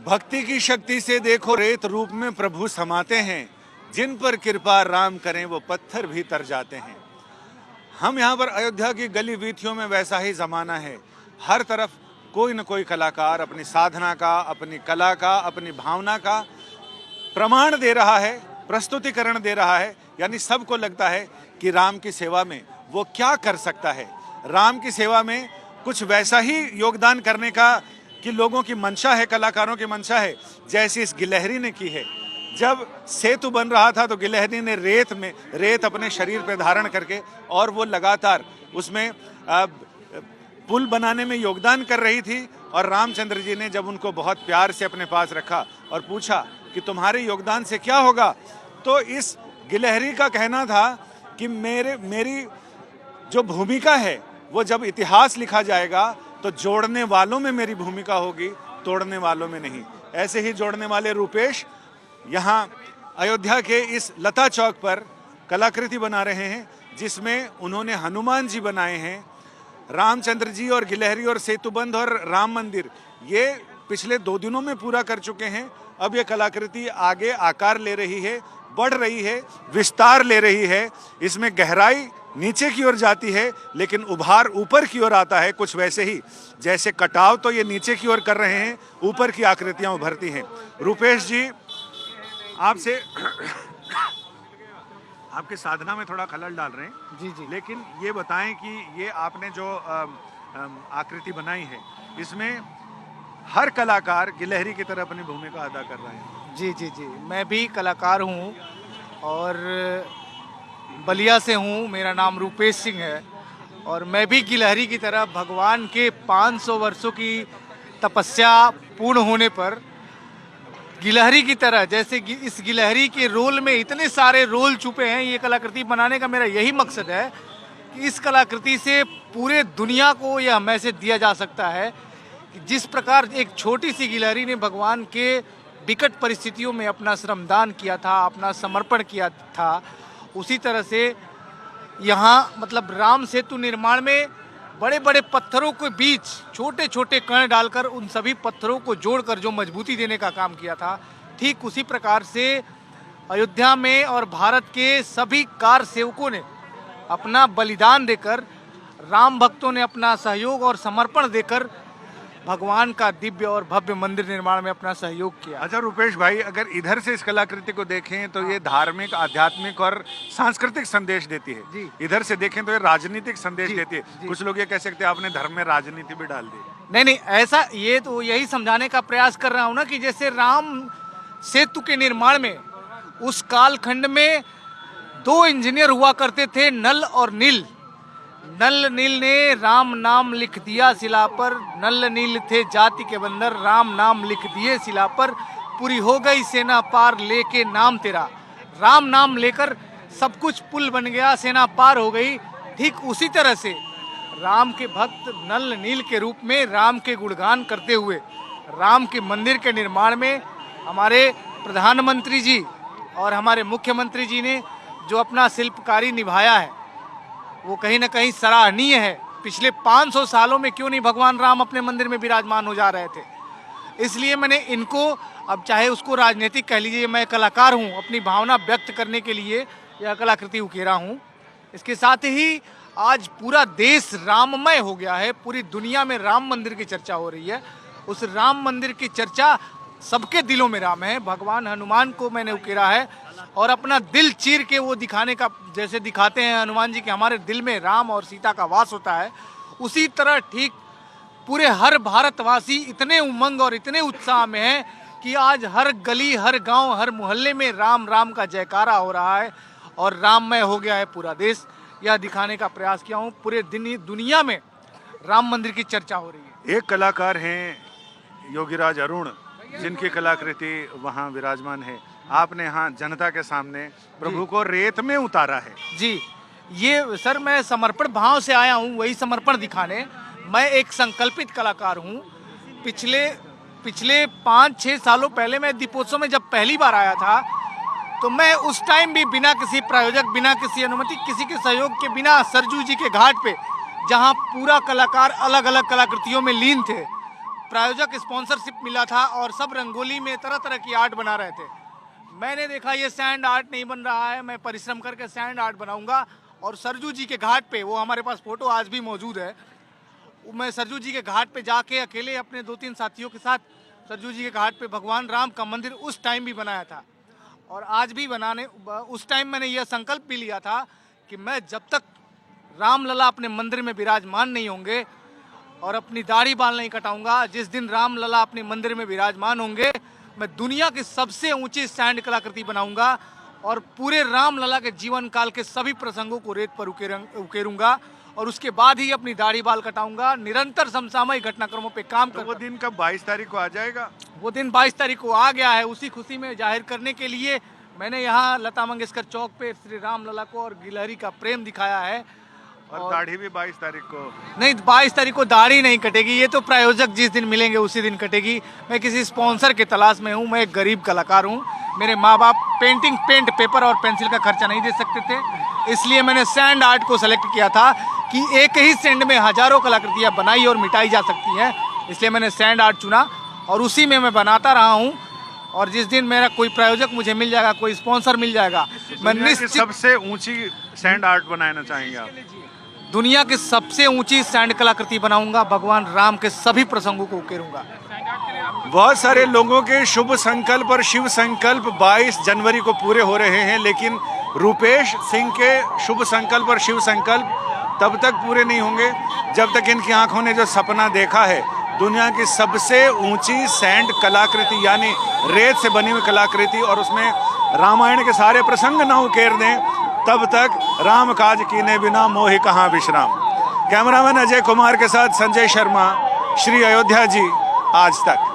भक्ति की शक्ति से देखो रेत रूप में प्रभु समाते हैं, जिन पर कृपा राम करें वो पत्थर भी तर जाते हैं। हम यहाँ पर अयोध्या की गली वीथियों में वैसा ही जमाना है। हर तरफ कोई न कोई कलाकार अपनी साधना का, अपनी कला का, अपनी भावना का प्रमाण दे रहा है, प्रस्तुतिकरण दे रहा है। यानी सबको लगता है कि राम की सेवा में वो क्या कर सकता है, राम की सेवा में कुछ वैसा ही योगदान करने का कि लोगों की मंशा है, कलाकारों की मंशा है, जैसी इस गिलहरी ने की है। जब सेतु बन रहा था तो गिलहरी ने रेत अपने शरीर पर धारण करके और वो लगातार उसमें पुल बनाने में योगदान कर रही थी। और रामचंद्र जी ने जब उनको बहुत प्यार से अपने पास रखा और पूछा कि तुम्हारे योगदान से क्या होगा, तो इस गिलहरी का कहना था कि मेरी जो भूमिका है वो जब इतिहास लिखा जाएगा तो जोड़ने वालों में मेरी भूमिका होगी, तोड़ने वालों में नहीं। ऐसे ही जोड़ने वाले रूपेश यहाँ अयोध्या के इस लता चौक पर कलाकृति बना रहे हैं, जिसमें उन्होंने हनुमान जी बनाए हैं, रामचंद्र जी और गिलहरी और सेतुबंध और राम मंदिर, ये पिछले 2 दिनों में पूरा कर चुके हैं। अब ये कलाकृति आगे आकार ले रही है, बढ़ रही है, विस्तार ले रही है। इसमें गहराई नीचे की ओर जाती है लेकिन उभार ऊपर की ओर आता है। कुछ वैसे ही जैसे कटाव तो ये नीचे की ओर कर रहे हैं, ऊपर की आकृतियां उभरती हैं। रूपेश जी, आपसे आपके साधना में थोड़ा खलल डाल रहे हैं जी जी, लेकिन ये बताएं कि ये आपने जो आकृति बनाई है, इसमें हर कलाकार गिलहरी की तरह अपनी भूमिका अदा कर रहे हैं। जी जी जी, मैं भी कलाकार हूँ और बलिया से हूँ। मेरा नाम रूपेश सिंह है और मैं भी गिलहरी की तरह भगवान के 500 वर्षों की तपस्या पूर्ण होने पर गिलहरी की तरह, जैसे इस गिलहरी के रोल में इतने सारे रोल छुपे हैं, ये कलाकृति बनाने का मेरा यही मकसद है कि इस कलाकृति से पूरे दुनिया को यह मैसेज दिया जा सकता है कि जिस प्रकार एक छोटी सी गिलहरी ने भगवान के विकट परिस्थितियों में अपना श्रमदान किया था, अपना समर्पण किया था, उसी तरह से यहाँ मतलब राम सेतु निर्माण में बड़े बड़े पत्थरों के बीच छोटे छोटे कण डालकर उन सभी पत्थरों को जोड़कर जो मजबूती देने का काम किया था, ठीक उसी प्रकार से अयोध्या में और भारत के सभी कार सेवकों ने अपना बलिदान देकर, राम भक्तों ने अपना सहयोग और समर्पण देकर भगवान का दिव्य और भव्य मंदिर निर्माण में अपना सहयोग किया। अच्छा रूपेश भाई, अगर इधर से इस कलाकृति को देखें तो ये धार्मिक, आध्यात्मिक और सांस्कृतिक संदेश देती है जी। इधर से देखें तो ये राजनीतिक संदेश जी, देती है जी। कुछ लोग ये कह सकते हैं आपने धर्म में राजनीति भी डाल दी। नहीं नहीं, ऐसा ये तो यही समझाने का प्रयास कर रहा हूँ ना कि जैसे राम सेतु के निर्माण में उस कालखंड में 2 इंजीनियर हुआ करते थे, नल और नील। नल नील ने राम नाम लिख दिया शिला पर, नल नील थे जाति के बंदर, राम नाम लिख दिए शिला पर, पूरी हो गई सेना पार लेके नाम तेरा। राम नाम लेकर सब कुछ पुल बन गया, सेना पार हो गई। ठीक उसी तरह से राम के भक्त नल नील के रूप में राम के गुणगान करते हुए राम के मंदिर के निर्माण में हमारे प्रधानमंत्री जी और हमारे मुख्यमंत्री जी ने जो अपना शिल्पकारी निभाया है वो कहीं ना कहीं सराहनीय है। पिछले 500 सालों में क्यों नहीं भगवान राम अपने मंदिर में विराजमान हो जा रहे थे। इसलिए मैंने इनको, अब चाहे उसको राजनीतिक कह लीजिए, मैं कलाकार हूँ, अपनी भावना व्यक्त करने के लिए यह कलाकृति उकेरा हूँ। इसके साथ ही आज पूरा देश राममय हो गया है, पूरी दुनिया में राम मंदिर की चर्चा हो रही है। उस राम मंदिर की चर्चा, सबके दिलों में राम है। भगवान हनुमान को मैंने उकेरा है और अपना दिल चीर के वो दिखाने का, जैसे दिखाते हैं हनुमान जी के हमारे दिल में राम और सीता का वास होता है, उसी तरह ठीक पूरे हर भारतवासी इतने उमंग और इतने उत्साह में है कि आज हर गली, हर गांव, हर मोहल्ले में राम राम का जयकारा हो रहा है और राममय हो गया है पूरा देश। यह दिखाने का प्रयास किया हूँ। पूरे दुनिया में राम मंदिर की चर्चा हो रही है। एक कलाकार हैं योगीराज अरुण, जिनकी कलाकृति वहाँ विराजमान है। आपने यहाँ जनता के सामने प्रभु को रेत में उतारा है। जी, ये सर मैं समर्पण भाव से आया हूँ, वही समर्पण दिखाने। मैं एक संकल्पित कलाकार हूँ। पिछले 5-6 सालों पहले मैं दीपोत्सव में जब पहली बार आया था तो मैं उस टाइम भी बिना किसी प्रायोजक, बिना किसी अनुमति, किसी के सहयोग के बिना सरजू जी के घाट पे, जहाँ पूरा कलाकार अलग अलग कलाकृतियों में लीन थे, प्रायोजक स्पॉन्सरशिप मिला था और सब रंगोली में तरह तरह की आर्ट बना रहे थे। मैंने देखा ये सैंड आर्ट नहीं बन रहा है, मैं परिश्रम करके सैंड आर्ट बनाऊंगा और सरजू जी के घाट पे, वो हमारे पास फोटो आज भी मौजूद है, मैं सरजू जी के घाट पे जाके अकेले अपने 2-3 साथियों के साथ सरजू जी के घाट पे भगवान राम का मंदिर उस टाइम भी बनाया था और आज भी बनाने, उस टाइम मैंने यह संकल्प भी लिया था कि मैं जब तक रामलला अपने मंदिर में विराजमान नहीं होंगे और अपनी दाढ़ी बाल नहीं कटाऊंगा, जिस दिन रामलला अपने मंदिर में विराजमान होंगे मैं दुनिया की सबसे ऊंची सैंड कलाकृति बनाऊंगा और पूरे रामलला के जीवन काल के सभी प्रसंगों को रेत पर उकेरूंगा और उसके बाद ही अपनी दाढ़ी बाल कटाऊंगा। निरंतर समसामयिक घटनाक्रमों पे काम कर। वो दिन कब 22 तारीख को आ जाएगा? वो दिन 22 तारीख को आ गया है। उसी खुशी में जाहिर करने के लिए मैंने यहाँ लता मंगेशकर चौक पे श्री रामलला को और गिलहरी का प्रेम दिखाया है। और दाढ़ी भी 22 तारीख को? नहीं, 22 तारीख को दाढ़ी नहीं कटेगी, ये तो प्रायोजक जिस दिन मिलेंगे उसी दिन कटेगी। मैं किसी स्पॉन्सर की तलाश में हूँ, मैं एक गरीब कलाकार हूँ। मेरे माँ बाप पेंट, पेपर और पेंसिल का खर्चा नहीं दे सकते थे, इसलिए मैंने सैंड आर्ट को सेलेक्ट किया था कि एक ही सैंड में हजारों कलाकृतियाँ बनाई और मिटाई जा सकती हैं, इसलिए मैंने सैंड आर्ट चुना और उसी में मैं बनाता रहा हूँ। और जिस दिन मेरा कोई प्रायोजक मुझे मिल जाएगा, कोई स्पॉन्सर मिल जाएगा, मैं निश्चित सबसे ऊंची सैंड आर्ट बनाना चाहेंगे आप? दुनिया की सबसे ऊंची सैंड कलाकृति बनाऊंगा, भगवान राम के सभी प्रसंगों को उकेरूंगा। बहुत सारे लोगों के शुभ संकल्प और शिव संकल्प 22 जनवरी को पूरे हो रहे हैं, लेकिन रूपेश सिंह के शुभ संकल्प और शिव संकल्प तब तक पूरे नहीं होंगे जब तक इनकी आंखों ने जो सपना देखा है दुनिया की सबसे ऊंची सैंड कलाकृति यानी रेत से बनी हुई कलाकृति और उसमें रामायण के सारे प्रसंग न उकेर दें, तब तक राम काज कीने बिना मोहि कहाँ विश्राम। कैमरामैन अजय कुमार के साथ संजय शर्मा, श्री अयोध्या जी, आज तक।